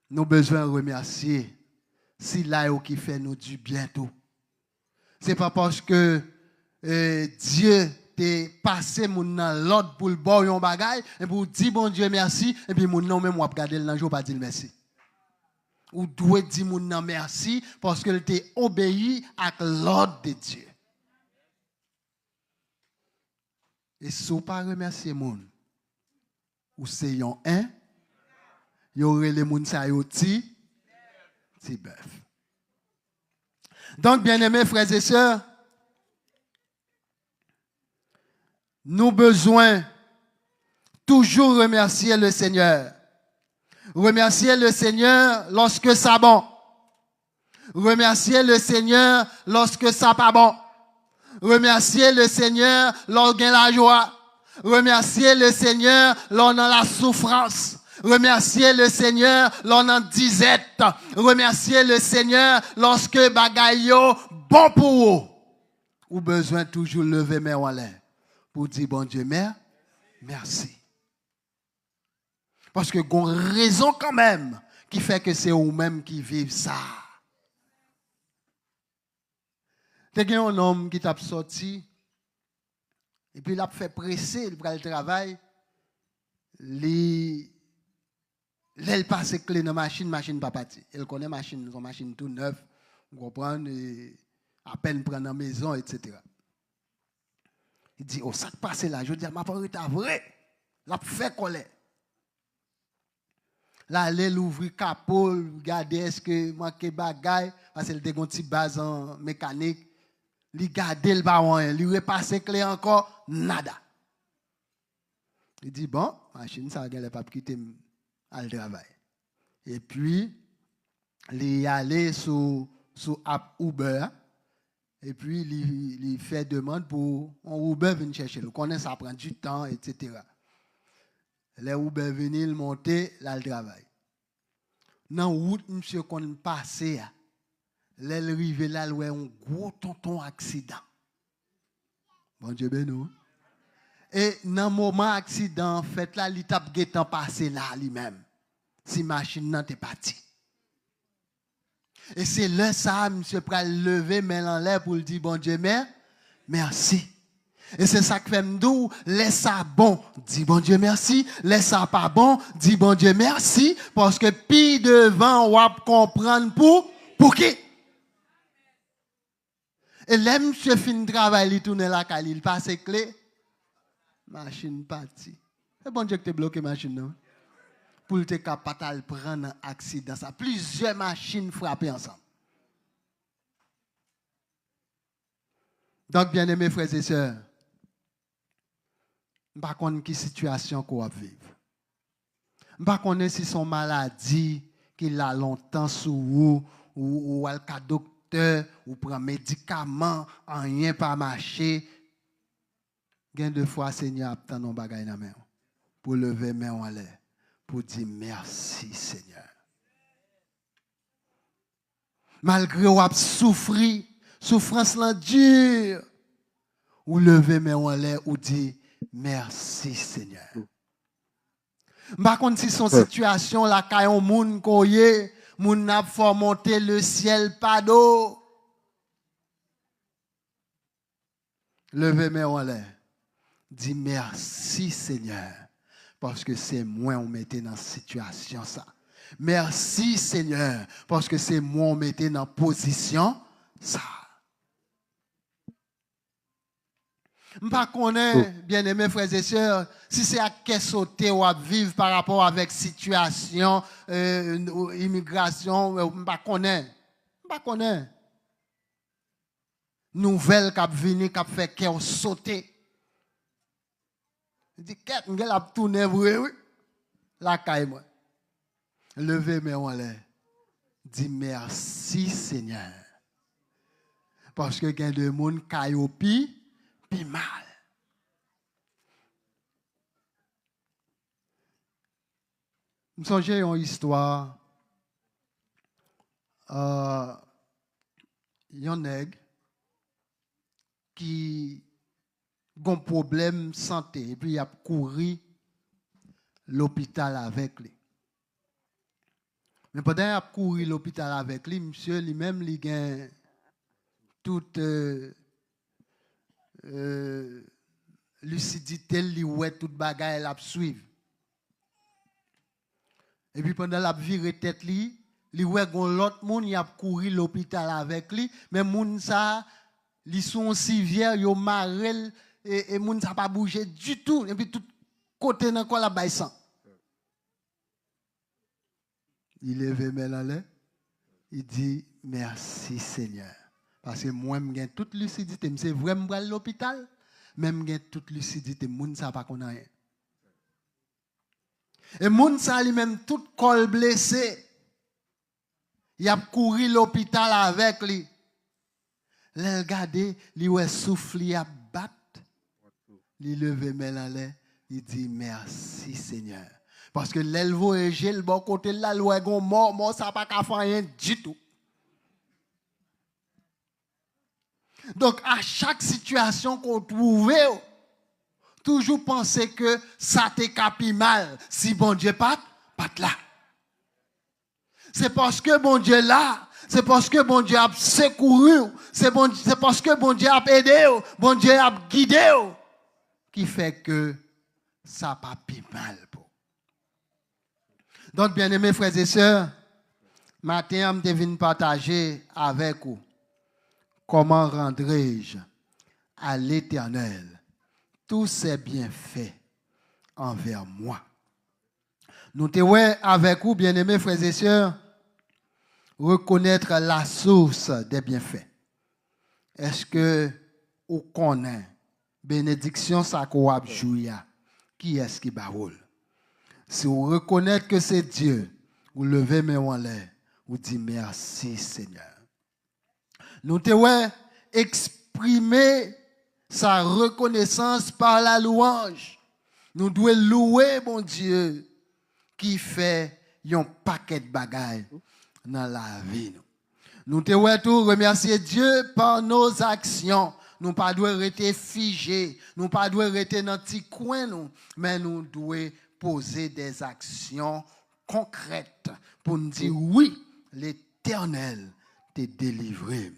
[SPEAKER 1] nous avons besoin de remercier si là qui fait nous du bien tout. Ce n'est pas parce que Dieu t'a passé l'autre pour le bon yon bagay et pour dire bon Dieu merci et puis mon nom même ou regarder le jour pas dire merci. Ou doit dire mon nom merci parce que t'a obéi à l'ordre de Dieu. Et si vous pas remercier mon ou c'est yon un, y aurait les moun sa yo ti bœuf. Donc, bien-aimés frères et sœurs, nous avons besoin toujours remercier le Seigneur. Remercier le Seigneur lorsque ça bon. Remercier le Seigneur lorsque ça pas bon. Remercier le Seigneur lorsqu'on a la joie. Remercier le Seigneur lorsqu'on a la souffrance. Remercier le Seigneur lorsqu'on a disette. Remercier le Seigneur lorsque bagay yo bon pour vous. Ou besoin toujours lever main en l'air pour dire bon Dieu merci. Parce que gon raison quand même qui fait que c'est vous-même qui vivent ça. Il y a un homme qui t'a sorti et puis il a fait presser, il prend le travail, il passe clé dans la machine pas parti. Il connaît son machine tout neuf, vous comprenez, à peine prendre dans la maison, etc. Il dit, oh, ça qui passe là, je dis, ma parole est vrai, il a fait colère. Là, il ouvre le capot, regarder est-ce que manque bagaille, parce qu'il a une petite base en mécanique. Il garde le baron, il repasse clé encore, nada. Il dit, bon, machine, ça ne va pas quitter le travail. Et puis, il est allé sur app Uber, et puis il fait demande pour un Uber venir chercher. Il connaît ça prend du temps, etc. Les Uber venir monter, là, le travail. Dans la route, monsieur, qu'on passe, l'arrivée là, il y a un gros tonton accident. Bon Dieu, ben nous. Et dans le moment accident, fait là, il tape guettant passé là lui-même. Si machine n'a pas parti. Et c'est là ça, monsieur, pour lever, mais en l'air pour le dire, bon Dieu, merci. Et c'est ça que fait m'dou, laisse ça bon, dis bon Dieu merci, laisse ça pas bon, dis bon Dieu merci, parce que puis devant, on va comprendre pour qui. Et là, monsieur fin de travail, il tourne la caille, il passe clé, machine partie. Et bon Dieu que tu bloqué machine, non? Pour te capable de prendre un accident, ça, plusieurs machines frappées ensemble. Donc, bien aimés frères et sœurs, Par contre, quelle situation qu'on va vivre. Par contre, si son maladie qu'il a longtemps sous vous ou al ka docteur ou prend médicament, rien pas marcher. Gain de fois Seigneur a tant non bagay nan main pour lever main en l'air pour dire merci Seigneur. Malgré ou a souffri, souffrance la dure, ou lever main en l'air ou dire merci Seigneur. Par contre, si son situation la kayon moun koye, moun n'a pas monter le ciel pas d'eau. Levez main en l'air. Dis merci Seigneur. Parce que c'est moi on mettait dans cette situation ça. Merci Seigneur. Parce que c'est moi on mettait dans position ça. Je ne connais pas, bien-aimés frères et sœurs, si c'est à quel sauter ou à vivre par rapport avec situation, immigration, je ne connais pas. Nouvelle qui a venu, qui a fait qu'elle sauter. Je dis, qu'est-ce que a tourné, oui, la caille, moi. Levez mes en l'air. Dis merci Seigneur. Parce que il y a des gens qui ont pi mal. Je me souviens d'une histoire. Il y a un nègre qui a un problème de santé et puis il a couru l'hôpital avec lui. Mais pendant qu'il a couru l'hôpital avec lui, monsieur lui-même, il a toute lucidité, il a toute bagaille, il a suivi. Et puis pendant qu'il a viré tête, il a l'autre monde, il a couru l'hôpital avec lui, mais moun ça, ils sont si vieux, ils ont marré, et moun ça pas bougé du tout. Et puis tout côté dans quoi la baille sang. Il lève l'air, il dit merci Seigneur. Parce que moi, j'ai toute lucidité. C'est vraiment à l'hôpital, même j'ai toute lucidité. Moun ça pas qu'on a rien. Et moun ça lui-même tout col blessé. Il a couru l'hôpital avec lui. Il a regardé, il a soufflé, il a battu. Il lève l'air, il dit merci Seigneur. Parce que l'elvo et j'ai le bon côté là, l'ouégon mort, ça pas qu'à faire rien du tout. Donc, à chaque situation qu'on trouve, toujours penser que ça te capi mal. Si bon Dieu pas là. C'est parce que bon Dieu là, c'est parce que bon Dieu a secouru, c'est parce que bon Dieu a aidé, bon Dieu a guidé, qui fait que ça pas pi mal. Donc, bien-aimés frères et sœurs, matin, je viens partager avec vous comment rendrai-je à l'Éternel tous ses bienfaits envers moi. Nous te voyons avec vous, bien-aimés frères et sœurs, reconnaître la source des bienfaits. Est-ce que vous connaissez bénédiction ça qu'on a joué? Qui est-ce qui baroule? Si vous reconnaissez que c'est Dieu, vous levez mes mains en l'air, vous dites merci Seigneur. Nous devons exprimer sa reconnaissance par la louange. Nous devons louer mon Dieu qui fait un paquet de bagailles dans la vie. Nous devons tout remercier Dieu par nos actions. Nous ne devons pas rester figés, nous ne devons pas rester dans un petit coin, mais nous devons poser des actions concrètes pour nous dire oui, l'Éternel t'a délivré.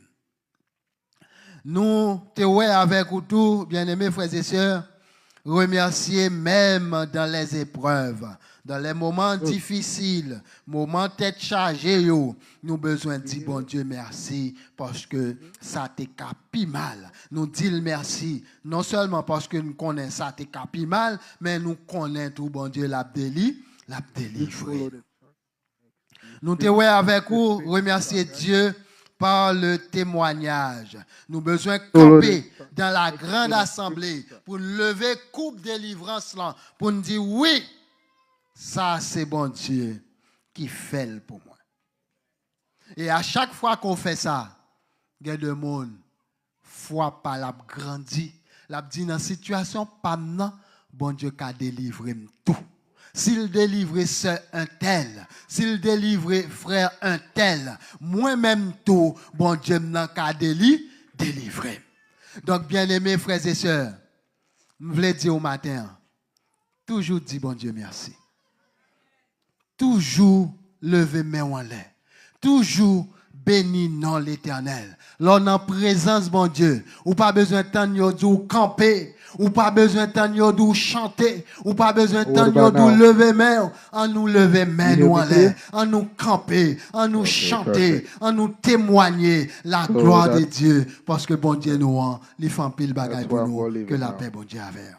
[SPEAKER 1] Nous te avec vous tous, bien-aimés frères et sœurs, remercier même dans les épreuves, dans les moments difficiles, moments tête chargée, nous avons besoin de dire bon Dieu merci parce que ça te capi mal. Nous disons merci, non seulement parce que nous connaissons ça te capi mal, mais nous connaissons tout bon Dieu l'a délivré. Nous te avec vous, remercier Dieu par le témoignage. Nous avons besoin de camper dans la grande assemblée pour lever coupe délivrance là, pour nous dire oui, ça c'est bon Dieu qui fait pour moi. Et à chaque fois qu'on fait ça, il y a des gens, foi par la grandi, la dit dans situation pas maintenant, bon Dieu qui a délivré tout. S'il délivre sœur un tel, s'il délivre frère un tel, moi-même tout, bon Dieu n'a qu'à délivrer. Donc, bien-aimés frères et sœurs, je voulais dire au matin, toujours dire bon Dieu merci. Toujours lever main en l'air. Toujours béni non l'Éternel. Là, en présence, bon Dieu, ou pas besoin de temps de camper, ou pas besoin de temps de chanter, ou pas besoin de temps de lever main, en nous lever main nous en l'air, en nous camper, en nous chanter, en nous témoigner la gloire de Dieu, parce que bon Dieu nous, il fait un pile bagaille pour nous, que la paix bon Dieu avec.